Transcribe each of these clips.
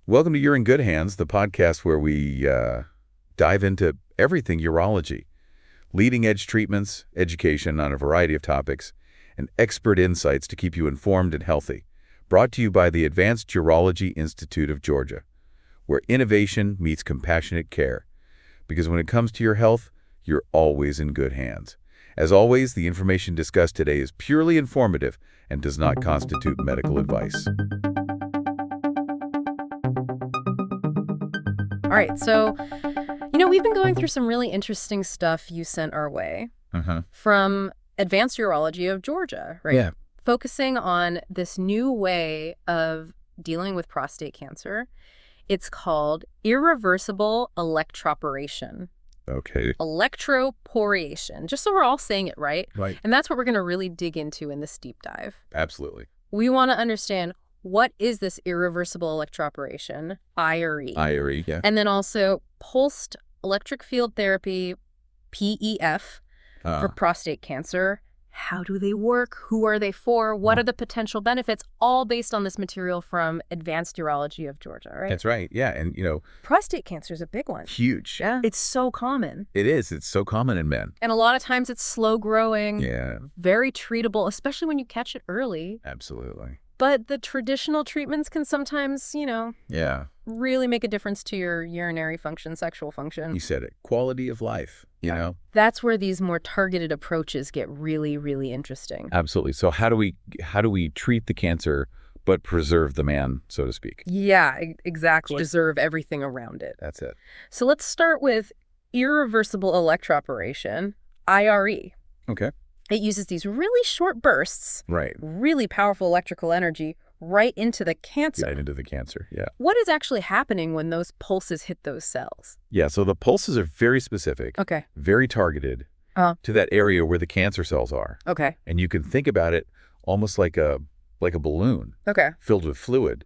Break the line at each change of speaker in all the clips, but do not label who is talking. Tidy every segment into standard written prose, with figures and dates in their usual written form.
Welcome to You're in Good Hands, the podcast where we dive into everything urology, leading-edge treatments, education on a variety of topics, and expert insights to keep you informed and healthy. Brought to you by the Advanced Urology Institute of Georgia, where innovation meets compassionate care. Because when it comes to your health, you're always in good hands. As always, the information discussed today is purely informative and does not constitute medical advice.
All right, so, we've been going through some really interesting stuff you sent our way from Advanced Urology of Georgia, right?
Yeah.
Focusing on this new way of dealing with prostate cancer. It's called Irreversible Electroporation.
Okay.
Electroporation, just so we're all saying it right.
Right.
And that's what we're going to really dig into in this deep dive.
Absolutely.
We want to understand, what is this irreversible electroporation, IRE?
IRE, yeah.
And then also pulsed electric field therapy, PEF, for prostate cancer. How do they work? Who are they for? What are the potential benefits? All based on this material from Advanced Urology of Georgia, right?
That's right, yeah. And,
prostate cancer is a big one.
huge.
Yeah. It's so common.
It is. It's so common in men.
And a lot of times it's slow growing.
Yeah.
Very treatable, especially when you catch it early.
Absolutely.
But the traditional treatments can sometimes,
Yeah.
really make a difference to your urinary function, sexual function.
You said it. Quality of life, you know?
That's where these more targeted approaches get really, really interesting.
Absolutely. So how do we treat the cancer but preserve the man, so to speak?
Yeah, exactly. Preserve everything around it.
That's it.
So let's start with irreversible electroporation, IRE.
Okay.
It uses these really short bursts,
Right.
really powerful electrical energy, right into the cancer.
Right into the cancer, yeah.
What is actually happening when those pulses hit those cells?
Yeah, so the pulses are very specific,
Okay.
very targeted to that area where the cancer cells are.
Okay.
And you can think about it almost like a balloon
Okay.
filled with fluid.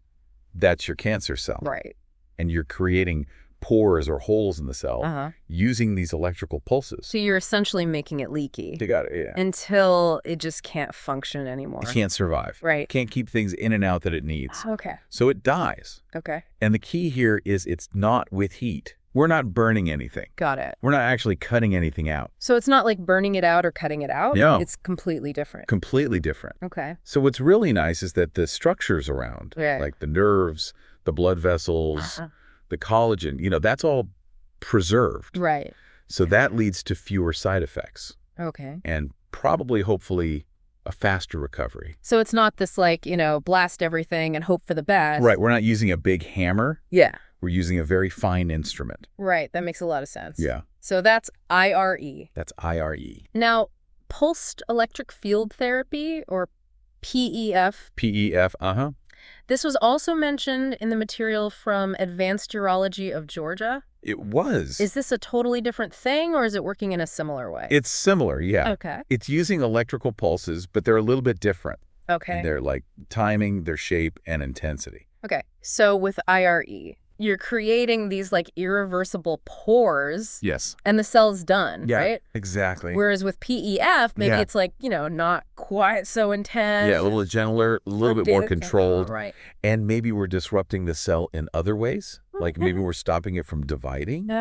That's your cancer cell.
Right.
And you're creating pores or holes in the cell using these electrical pulses.
So you're essentially making it leaky.
You got it, yeah.
Until it just can't function anymore.
It can't survive.
Right.
Can't keep things in and out that it needs.
Okay.
So it dies.
Okay.
And the key here is it's not with heat. We're not burning anything.
Got it.
We're not actually cutting anything out.
So it's not like burning it out or cutting it out?
No.
It's completely different.
Completely different.
Okay.
So what's really nice is that the structures around, like the nerves, the blood vessels, the collagen, that's all preserved.
Right.
So that leads to fewer side effects.
Okay.
And probably, hopefully, a faster recovery.
So it's not this blast everything and hope for the best.
Right. We're not using a big hammer.
Yeah.
We're using a very fine instrument.
Right. That makes a lot of sense.
Yeah.
So that's IRE.
That's IRE.
Now, pulsed electric field therapy, or PEF.
PEF,
This was also mentioned in the material from Advanced Urology of Georgia.
It was.
Is this a totally different thing, or is it working in a similar way?
It's similar, yeah.
Okay.
It's using electrical pulses, but they're a little bit different.
Okay.
They're like timing, their shape, and intensity.
Okay. So with IRE, you're creating these irreversible pores.
Yes.
And the cell's done, right?
Exactly.
Whereas with PEF, maybe it's not quite so intense.
Yeah, a little gentler, a little bit more controlled.
Right.
And maybe we're disrupting the cell in other ways. Like maybe we're stopping it from dividing.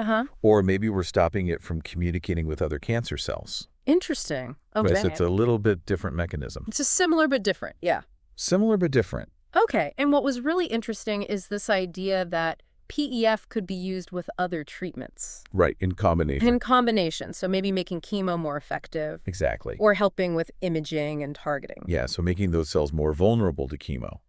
Or maybe we're stopping it from communicating with other cancer cells.
Interesting.
Okay. Right, so it's a little bit different mechanism.
It's just similar but different, yeah.
Similar but different.
Okay. And what was really interesting is this idea that PEF could be used with other treatments.
Right, in combination.
In combination. So maybe making chemo more effective.
Exactly.
Or helping with imaging and targeting.
Yeah, so making those cells more vulnerable to chemo.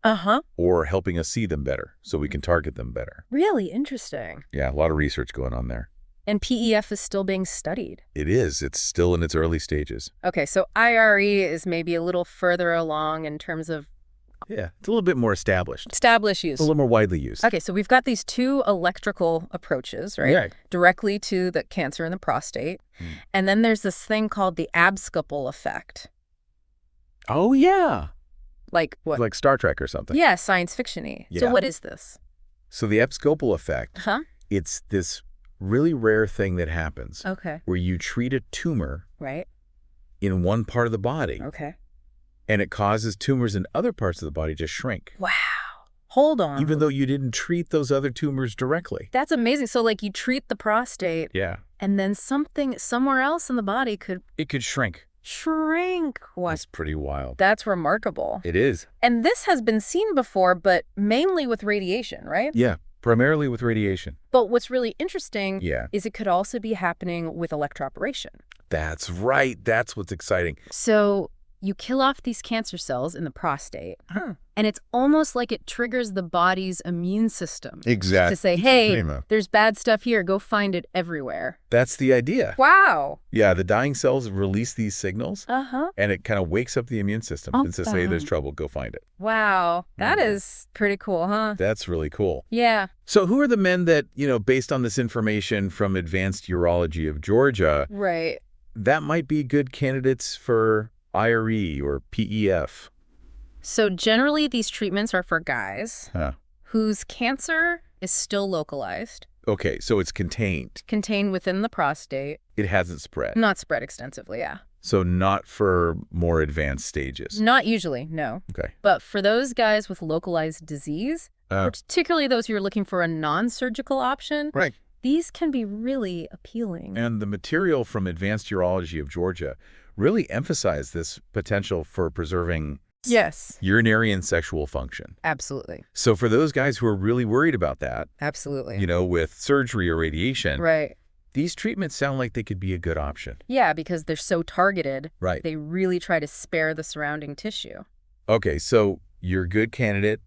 Or helping us see them better so we can target them better.
Really interesting.
Yeah, a lot of research going on there.
And PEF is still being studied.
It is. It's still in its early stages.
Okay, so IRE is maybe a little further along in terms of
Yeah, it's a little bit more established.
Established use.
A little more widely used.
Okay, so we've got these two electrical approaches, right?
Yeah.
Directly to the cancer in the prostate. And then there's this thing called the Abscopal Effect.
Oh, yeah.
Like what?
Like Star Trek or something.
Yeah, science fiction-y.
Yeah.
So what is this?
So the Abscopal Effect, it's this really rare thing that happens where you treat a tumor in one part of the body.
Okay.
And it causes tumors in other parts of the body to shrink.
Wow. Hold on.
even though you didn't treat those other tumors directly.
That's amazing. So, like, you treat the prostate,
Yeah.
and then something somewhere else in the body could
It could shrink.
shrink. What?
That's pretty wild.
That's remarkable.
It is.
And this has been seen before, but mainly with radiation, right?
Yeah, primarily with radiation.
But what's really interesting
Yeah.
is it could also be happening with electroporation.
That's right. That's what's exciting.
So you kill off these cancer cells in the prostate, and it's almost like it triggers the body's immune system
Exactly.
to say, hey, there's bad stuff here. Go find it everywhere.
That's the idea.
Wow.
Yeah, the dying cells release these signals,
Uh-huh.
and it kind of wakes up the immune system and says, hey, there's trouble. Go find it.
Wow. That is pretty cool, huh?
That's really cool.
Yeah.
So who are the men that, based on this information from Advanced Urology of Georgia,
Right.
that might be good candidates for IRE or PEF?
So generally, these treatments are for guys
Huh.
whose cancer is still localized,
Okay, so it's contained.
contained within the prostate,
It hasn't spread.
not spread extensively, yeah.
So not for more advanced stages.
Not usually, no.
Okay.
But for those guys with localized disease, particularly those who are looking for a non-surgical option,
Right.
these can be really appealing.
And the material from Advanced Urology of Georgia really emphasized this potential for preserving
Yes.
urinary and sexual function.
Absolutely.
So for those guys who are really worried about that,
Absolutely.
with surgery or radiation,
Right.
these treatments sound like they could be a good option.
Yeah, because they're so targeted.
Right.
They really try to spare the surrounding tissue.
Okay, so you're a good candidate.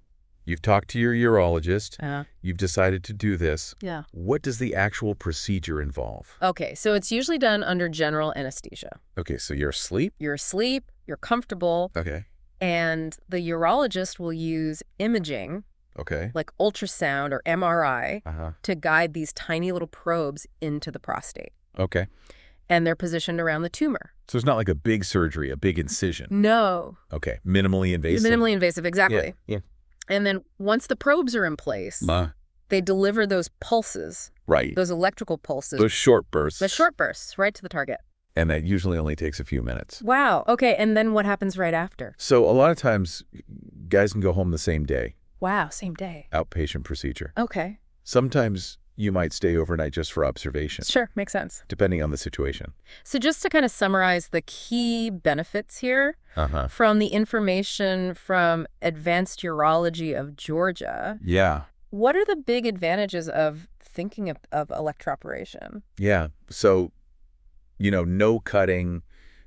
You've talked to your urologist. You've decided to do this.
Yeah.
What does the actual procedure involve?
Okay, so it's usually done under general anesthesia.
Okay, so you're asleep?
You're asleep, you're comfortable,
Okay.
and the urologist will use imaging,
Okay.
like ultrasound or MRI,
Uh-huh.
to guide these tiny little probes into the prostate.
Okay.
And they're positioned around the tumor.
So it's not like a big surgery, a big incision.
No.
Okay. Minimally invasive.
Minimally invasive, exactly.
Yeah.
And then once the probes are in place, they deliver those pulses,
Right.
those electrical pulses,
Those short bursts.
the short bursts, right to the target.
And that usually only takes a few minutes.
Wow. Okay, and then what happens right after?
So a lot of times, guys can go home the same day.
Wow, same day.
Outpatient procedure.
Okay.
Sometimes you might stay overnight just for observation,
Sure, makes sense.
depending on the situation.
So just to kind of summarize the key benefits here
Uh-huh.
from the information from Advanced Urology of Georgia,
Yeah.
what are the big advantages of thinking of electroporation?
Yeah. So, no cutting,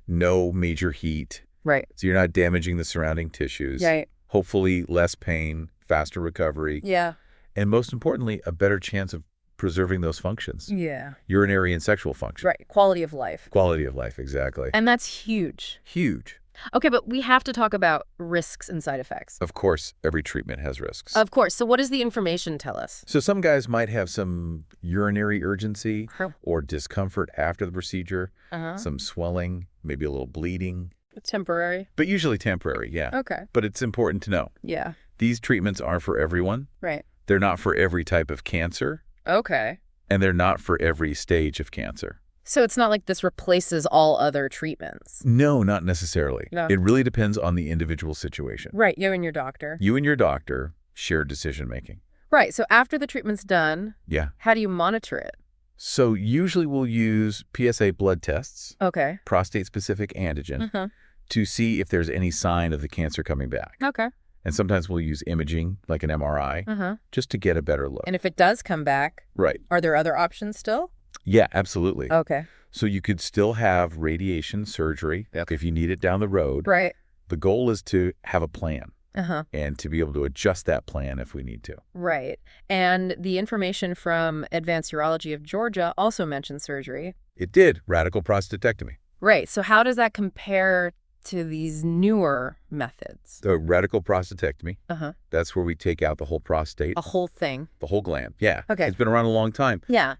no major heat.
Right.
So you're not damaging the surrounding tissues.
Right.
Hopefully less pain, faster recovery.
Yeah.
And most importantly, a better chance of preserving those functions.
Yeah.
Urinary and sexual function.
Right. Quality of life.
Quality of life, exactly.
And that's huge.
Huge.
Okay, but we have to talk about risks and side effects.
Of course, every treatment has risks.
Of course. So what does the information tell us?
So some guys might have some urinary urgency
Huh.
or discomfort after the procedure,
Uh-huh.
some swelling, maybe a little bleeding,
Temporary.
but usually temporary, yeah.
Okay.
But it's important to know.
Yeah.
These treatments aren't for everyone.
Right.
They're not for every type of cancer,
Okay.
and they're not for every stage of cancer.
So it's not like this replaces all other treatments.
No, not necessarily.
No.
It really depends on the individual situation.
Right. You and your doctor.
You and your doctor share decision-making.
Right. So after the treatment's done,
Yeah.
how do you monitor it?
So usually we'll use PSA blood tests,
Okay.
prostate-specific antigen,
Uh-huh.
to see if there's any sign of the cancer coming back.
Okay.
And sometimes we'll use imaging, like an MRI,
Uh-huh.
just to get a better look.
And if it does come back,
Right.
are there other options still?
Yeah, absolutely.
Okay.
So you could still have radiation surgery if you need it down the road.
Right.
The goal is to have a plan
Uh-huh.
and to be able to adjust that plan if we need to.
Right. And the information from Advanced Urology of Georgia also mentioned surgery.
It did. Radical prostatectomy.
Right. So how does that compare to these newer methods?
The radical prostatectomy,
Uh-huh.
that's where we take out the whole prostate,
A whole thing.
the whole gland. Yeah.
Okay.
It's been around a long time.
Yeah.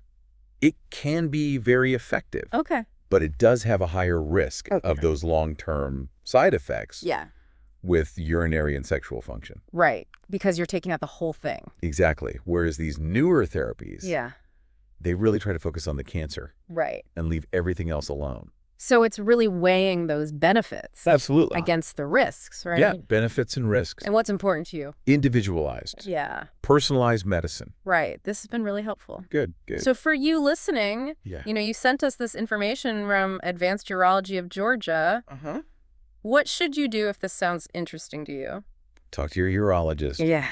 It can be very effective,
Okay.
but it does have a higher risk
Okay.
of those long-term side effects
Yeah.
with urinary and sexual function.
Right. Because you're taking out the whole thing.
Exactly. Whereas these newer therapies,
Yeah.
they really try to focus on the cancer
Right.
and leave everything else alone.
So it's really weighing those benefits
Absolutely.
against the risks, right?
Yeah, benefits and risks.
And what's important to you?
Individualized.
Yeah.
Personalized medicine.
Right. This has been really helpful.
Good, good.
So for you listening,
Yeah.
you sent us this information from Advanced Urology of Georgia.
Uh-huh.
What should you do if this sounds interesting to you?
Talk to your urologist.
Yeah.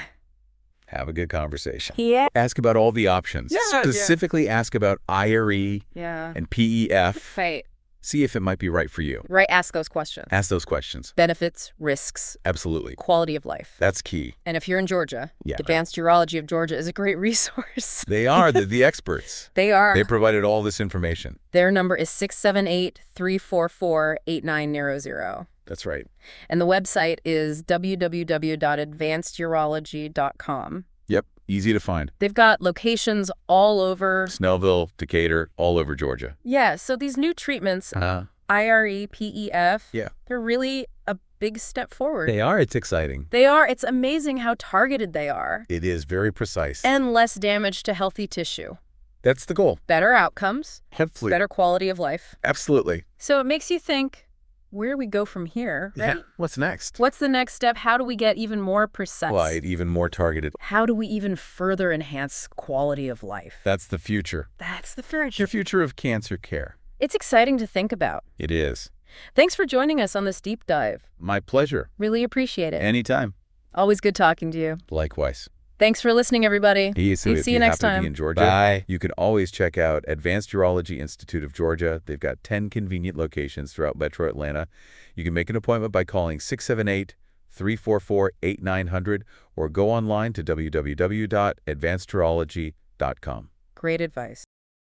Have a good conversation.
Yeah.
Ask about all the options.
Yeah,
Specifically ask about IRE
Yeah.
and PEF.
Right.
See if it might be right for you.
Right. Ask those questions.
Ask those questions.
Benefits, risks,
Absolutely.
quality of life.
That's key.
And if you're in Georgia,
Yeah.
Advanced Urology of Georgia is a great resource.
They are the experts.
They are.
They provided all this information.
Their number is 678-344-8900.
That's right.
And the website is www.advancedurology.com.
Yep. Easy to find.
They've got locations all over.
Snellville, Decatur, all over Georgia.
Yeah, so these new treatments, IRE, PEF,
Yeah.
they're really a big step forward.
They are. It's exciting.
They are. It's amazing how targeted they are.
It is very precise.
And less damage to healthy tissue.
That's the goal.
Better outcomes,
Hopefully.
better quality of life.
Absolutely.
So it makes you think, where do we go from here, right?
Yeah. What's next?
What's the next step? How do we get even more precise?
Right. Even more targeted.
How do we even further enhance quality of life?
That's the future.
That's the future.
Your future of cancer care.
It's exciting to think about.
It is.
Thanks for joining us on this deep dive.
My pleasure.
Really appreciate it.
Anytime.
Always good talking to you.
Likewise.
Thanks for listening, everybody.
So if
See you next
happen to be
time.
in Georgia,
Bye.
you can always check out Advanced Urology Institute of Georgia. They've got 10 convenient locations throughout Metro Atlanta. You can make an appointment by calling 678-344-8900 or go online to www.advancedurology.com.
Great advice.